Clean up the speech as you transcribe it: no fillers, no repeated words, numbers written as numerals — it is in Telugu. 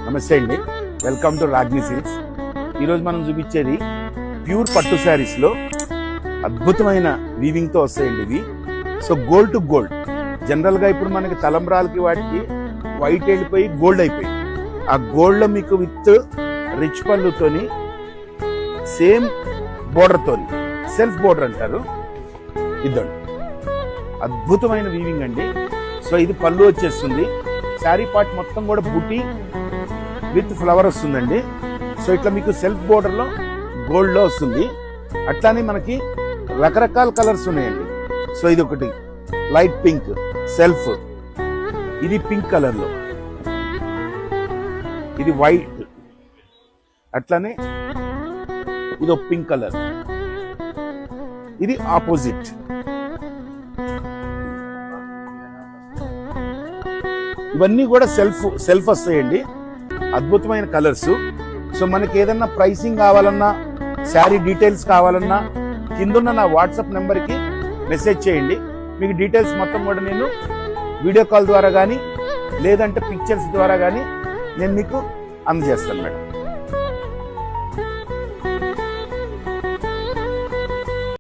నమస్తే అండి, వెల్కమ్ టు రాజ్ని సిల్క్స్. ఈరోజు మనం చూపించేది ప్యూర్ పట్టు శారీస్లో అద్భుతమైన వీవింగ్తో వస్తాయండి ఇవి. So gold to gold. జనరల్గా ఇప్పుడు మనకి తలంబ్రాలకి వాటికి వైట్ వెళ్ళిపోయి గోల్డ్ అయిపోయి, ఆ గోల్డ్లో మీకు విత్ రిచ్ పళ్ళుతోని సేమ్ బోర్డర్తోని, సెల్ఫ్ బోర్డర్ అంటారు, ఇద్దండి అద్భుతమైన వీవింగ్ అండి. సో ఇది పళ్ళు వచ్చేస్తుంది. శారీ పార్ట్ మొత్తం కూడా బుటీ విత్ ఫ్లవర్ వస్తుందండి. సో ఇట్లా మీకు సెల్ఫ్ బోర్డర్లో గోల్డ్లో వస్తుంది. అట్లానే మనకి రకరకాల కలర్స్ ఉన్నాయండి. సో ఇది ఒకటి లైట్ పింక్ సెల్ఫ్, ఇది పింక్ కలర్లో, ఇది వైట్, అట్లానే ఇది ఒక పింక్ కలర్, ఇది ఆపోజిట్. ఇవన్నీ కూడా సెల్ఫ్ వస్తాయండి. అద్భుతమైన కలర్స్. సో మనకి ఏదన్నా ప్రైసింగ్ కావాలన్నా, శారీ డీటెయిల్స్ కావాలన్నా కిందున్న నా వాట్సాప్ నెంబర్కి మెసేజ్ చేయండి. మీకు డీటెయిల్స్ మొత్తం కూడా నేను వీడియో కాల్ ద్వారా కానీ లేదంటే పిక్చర్స్ ద్వారా కానీ నేను మీకు అందజేస్తాను మేడం.